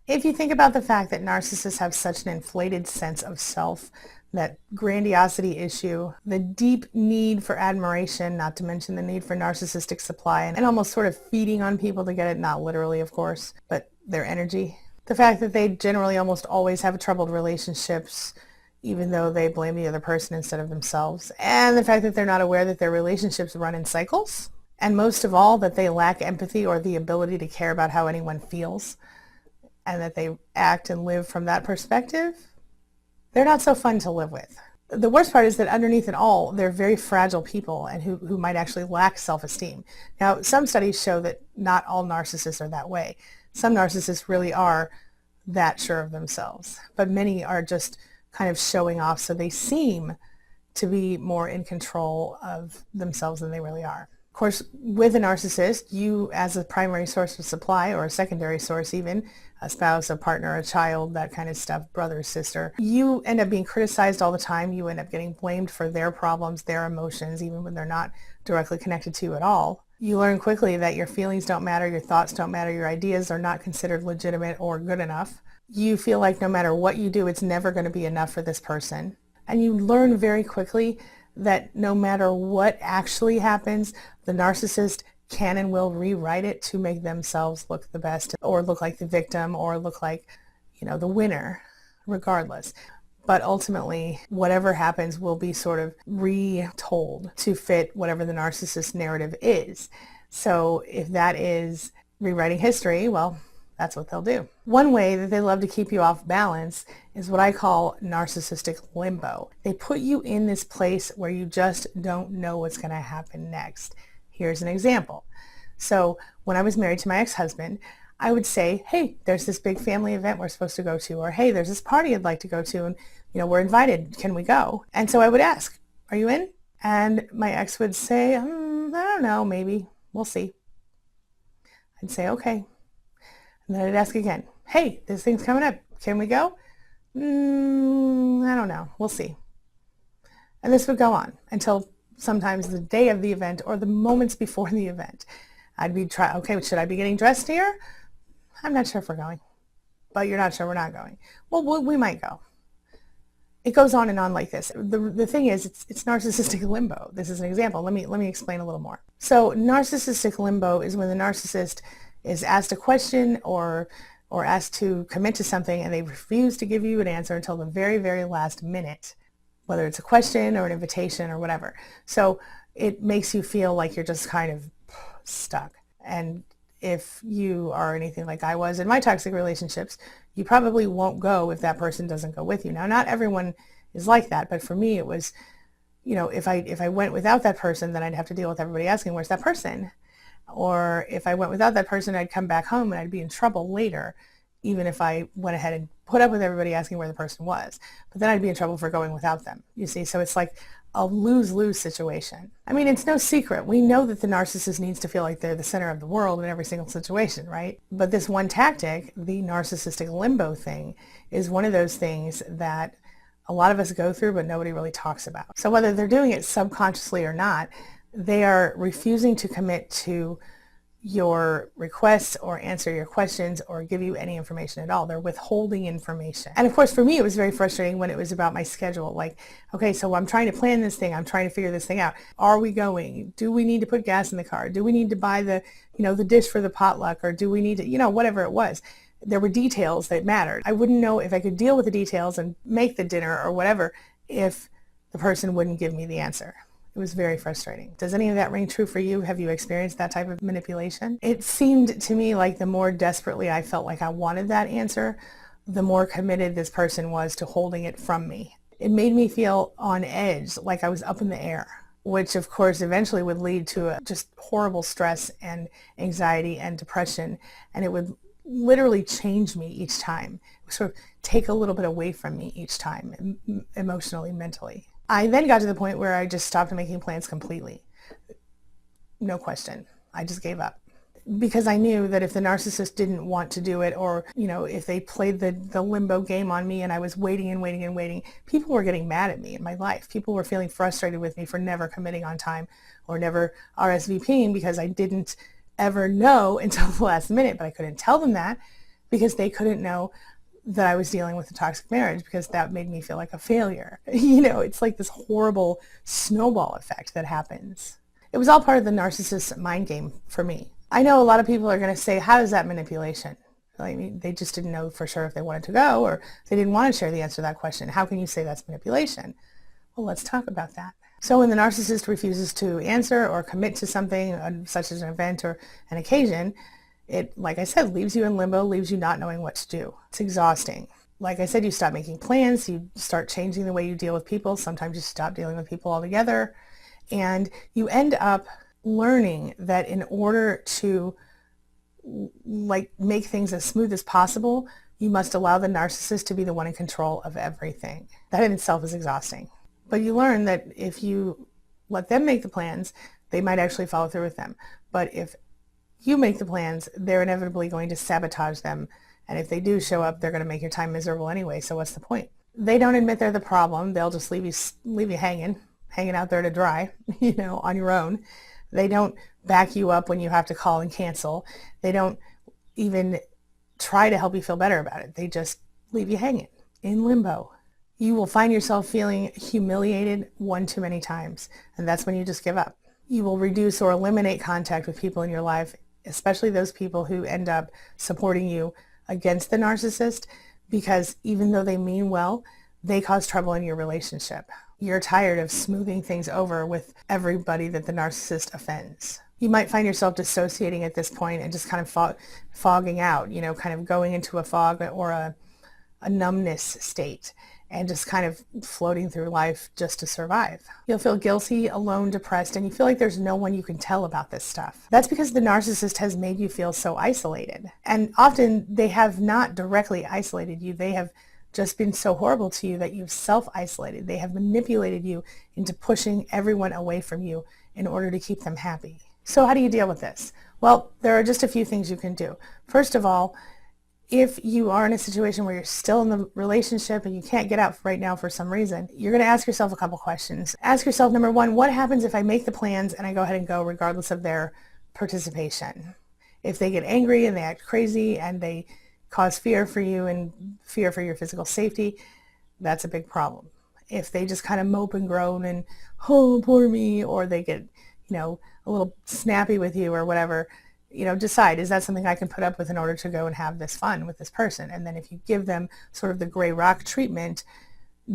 If you think about the fact that narcissists have such an inflated sense of self, that grandiosity issue, the deep need for admiration, not to mention the need for narcissistic supply, and almost sort of feeding on people to get it, not literally, of course, but their energy. The fact that they generally almost always have troubled relationships, even though they blame the other person instead of themselves. And the fact that they're not aware that their relationships run in cycles. And most of all, that they lack empathy or the ability to care about how anyone feels, and that they act and live from that perspective. They're not so fun to live with. The worst part is that underneath it all, they're very fragile people and who might actually lack self-esteem. Now, some studies show that not all narcissists are that way. Some narcissists really are that sure of themselves, but many are just kind of showing off so they seem to be more in control of themselves than they really are. Of course, with a narcissist, you as a primary source of supply, or a secondary source even, a spouse, a partner, a child, that kind of stuff, brother, sister, you end up being criticized all the time. You end up getting blamed for their problems, their emotions, even when they're not directly connected to you at all. You learn quickly that your feelings don't matter, your thoughts don't matter, your ideas are not considered legitimate or good enough. You feel like no matter what you do, it's never going to be enough for this person. And you learn very quickly that no matter what actually happens, the narcissist can and will rewrite it to make themselves look the best, or look like the victim, or look like, the winner, regardless. But ultimately, whatever happens will be sort of retold to fit whatever the narcissist narrative is. So if that is rewriting history, well, that's what they'll do. One way that they love to keep you off balance is what I call narcissistic limbo. They put you in this place where you just don't know what's going to happen next. Here's an example. So when I was married to my ex-husband, I would say, hey, there's this big family event we're supposed to go to, or hey, there's this party I'd like to go to, and we're invited. Can we go? And so I would ask, are you in? And my ex would say, I don't know, maybe. We'll see. I'd say, okay. And then I'd ask again, hey, this thing's coming up. Can we go? I don't know. We'll see. And this would go on until sometimes the day of the event or the moments before the event. I'd be okay, should I be getting dressed here? I'm not sure if we're going. But you're not sure we're not going. Well, we might go. It goes on and on like this. The thing is, it's narcissistic limbo. This is an example. Let me explain a little more. So narcissistic limbo is when the narcissist is asked a question or asked to commit to something and they refuse to give you an answer until the very, very last minute, whether it's a question or an invitation or whatever. So it makes you feel like you're just kind of stuck. And if you are anything like I was in my toxic relationships, you probably won't go if that person doesn't go with you. Now, not everyone is like that, but for me it was, if I went without that person, then I'd have to deal with everybody asking, where's that person? Or if I went without that person, I'd come back home and I'd be in trouble later, even if I went ahead and put up with everybody asking where the person was. But then I'd be in trouble for going without them, you see? So it's like a lose-lose situation. I mean, it's no secret. We know that the narcissist needs to feel like they're the center of the world in every single situation, right? But this one tactic, the narcissistic limbo thing, is one of those things that a lot of us go through, but nobody really talks about. So whether they're doing it subconsciously or not, they are refusing to commit to your requests or answer your questions or give you any information at all. They're withholding information. And of course, for me, it was very frustrating when it was about my schedule. Like, okay, so I'm trying to plan this thing. I'm trying to figure this thing out. Are we going? Do we need to put gas in the car? Do we need to buy the dish for the potluck? Or do we need to, whatever it was. There were details that mattered. I wouldn't know if I could deal with the details and make the dinner or whatever if the person wouldn't give me the answer. It was very frustrating. Does any of that ring true for you? Have you experienced that type of manipulation? It seemed to me like the more desperately I felt like I wanted that answer, the more committed this person was to holding it from me. It made me feel on edge, like I was up in the air, which of course eventually would lead to just horrible stress and anxiety and depression. And it would literally change me each time. It would sort of take a little bit away from me each time, emotionally, mentally. I then got to the point where I just stopped making plans completely. No question. I just gave up. Because I knew that if the narcissist didn't want to do it, or, if they played the limbo game on me and I was waiting and waiting and waiting, people were getting mad at me in my life. People were feeling frustrated with me for never committing on time or never RSVPing because I didn't ever know until the last minute, but I couldn't tell them that because they couldn't know that I was dealing with a toxic marriage because that made me feel like a failure. It's like this horrible snowball effect that happens. It was all part of the narcissist's mind game for me. I know a lot of people are going to say, how is that manipulation? I mean, they just didn't know for sure if they wanted to go, or they didn't want to share the answer to that question. How can you say that's manipulation? Well, let's talk about that. So when the narcissist refuses to answer or commit to something, such as an event or an occasion, it, like I said, leaves you in limbo, leaves you not knowing what to do. It's exhausting. Like I said, you stop making plans, you start changing the way you deal with people. Sometimes you stop dealing with people altogether. And you end up learning that in order to make things as smooth as possible, you must allow the narcissist to be the one in control of everything. That in itself is exhausting. But you learn that if you let them make the plans, they might actually follow through with them. But if you make the plans, they're inevitably going to sabotage them. And if they do show up, they're going to make your time miserable anyway. So what's the point? They don't admit they're the problem. They'll just leave you hanging out there to dry, on your own. They don't back you up when you have to call and cancel. They don't even try to help you feel better about it. They just leave you hanging in limbo. You will find yourself feeling humiliated one too many times, and that's when you just give up. You will reduce or eliminate contact with people in your life, especially those people who end up supporting you against the narcissist, because even though they mean well, they cause trouble in your relationship. You're tired of smoothing things over with everybody that the narcissist offends. You might find yourself dissociating at this point and just kind of fogging out, kind of going into a fog or a numbness state and just kind of floating through life just to survive. You'll feel guilty, alone, depressed, and you feel like there's no one you can tell about this stuff. That's because the narcissist has made you feel so isolated. And often they have not directly isolated you. They have just been so horrible to you that you've self-isolated. They have manipulated you into pushing everyone away from you in order to keep them happy. So how do you deal with this? Well, there are just a few things you can do. First of all, if you are in a situation where you're still in the relationship and you can't get out right now for some reason, you're going to ask yourself a couple questions. Ask yourself, number one, what happens if I make the plans and I go ahead and go regardless of their participation? If they get angry and they act crazy and they cause fear for you and fear for your physical safety, that's a big problem. If they just kind of mope and groan and, oh, poor me, or they get, a little snappy with you or whatever, decide, is that something I can put up with in order to go and have this fun with this person? And then if you give them sort of the gray rock treatment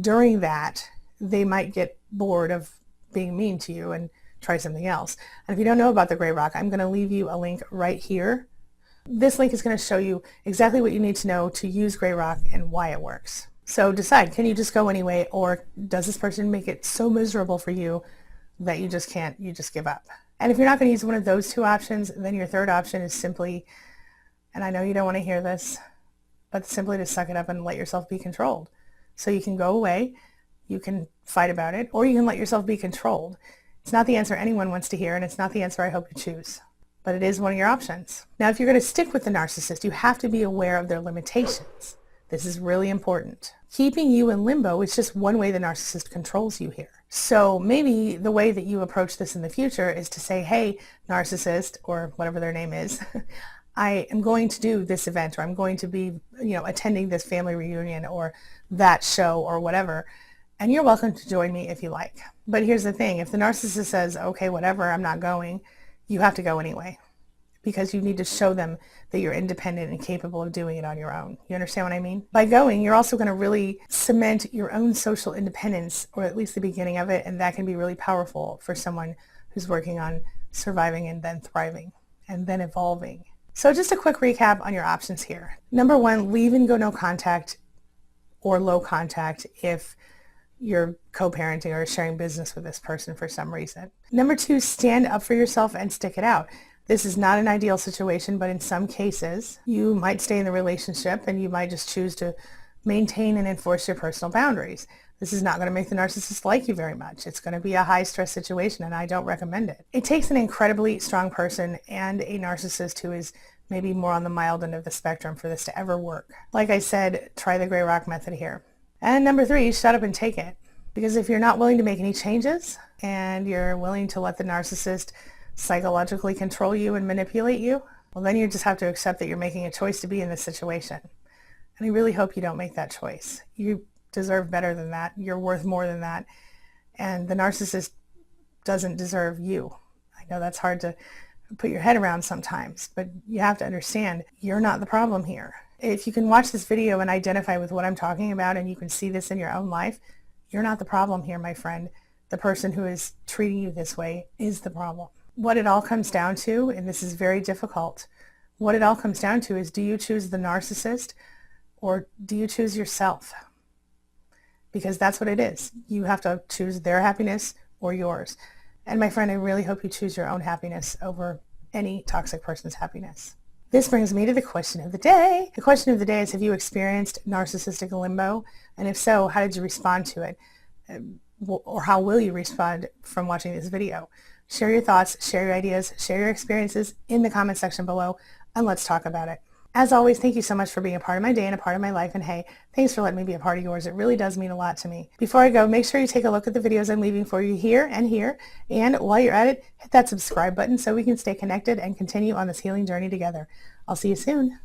during that, they might get bored of being mean to you and try something else. And if you don't know about the gray rock, I'm going to leave you a link right here. This link is going to show you exactly what you need to know to use gray rock and why it works. So decide, can you just go anyway, or does this person make it so miserable for you that you just can't, you just give up? And if you're not going to use one of those two options, then your third option is simply, and I know you don't want to hear this, but simply to suck it up and let yourself be controlled. So you can go away, you can fight about it, or you can let yourself be controlled. It's not the answer anyone wants to hear, and it's not the answer I hope you choose. But it is one of your options. Now, if you're going to stick with the narcissist, you have to be aware of their limitations. This is really important. Keeping you in limbo is just one way the narcissist controls you here. So maybe the way that you approach this in the future is to say, hey, narcissist, or whatever their name is, I am going to do this event, or I'm going to be, attending this family reunion or that show or whatever, and you're welcome to join me if you like. But here's the thing, if the narcissist says, okay, whatever, I'm not going, you have to go anyway, because you need to show them that you're independent and capable of doing it on your own. You understand what I mean? By going, you're also going to really cement your own social independence, or at least the beginning of it, and that can be really powerful for someone who's working on surviving and then thriving and then evolving. So just a quick recap on your options here. Number one, leave and go no contact or low contact if you're co-parenting or sharing business with this person for some reason. Number two, stand up for yourself and stick it out. This is not an ideal situation, but in some cases, you might stay in the relationship and you might just choose to maintain and enforce your personal boundaries. This is not going to make the narcissist like you very much. It's going to be a high-stress situation, and I don't recommend it. It takes an incredibly strong person and a narcissist who is maybe more on the mild end of the spectrum for this to ever work. Like I said, try the gray rock method here. And number three, shut up and take it. Because if you're not willing to make any changes and you're willing to let the narcissist psychologically control you and manipulate you, well, then you just have to accept that you're making a choice to be in this situation. And I really hope you don't make that choice. You deserve better than that. You're worth more than that. And the narcissist doesn't deserve you. I know that's hard to put your head around sometimes, but you have to understand you're not the problem here. If you can watch this video and identify with what I'm talking about and you can see this in your own life, you're not the problem here, my friend. The person who is treating you this way is the problem. What it all comes down to, and this is very difficult, what it all comes down to is, do you choose the narcissist or do you choose yourself? Because that's what it is. You have to choose their happiness or yours. And my friend, I really hope you choose your own happiness over any toxic person's happiness. This brings me to the question of the day. The question of the day is, have you experienced narcissistic limbo? And if so, how did you respond to it? Or how will you respond from watching this video? Share your thoughts, share your ideas, share your experiences in the comment section below, and let's talk about it. As always, thank you so much for being a part of my day and a part of my life. And hey, thanks for letting me be a part of yours. It really does mean a lot to me. Before I go, make sure you take a look at the videos I'm leaving for you here and here. And while you're at it, hit that subscribe button so we can stay connected and continue on this healing journey together. I'll see you soon.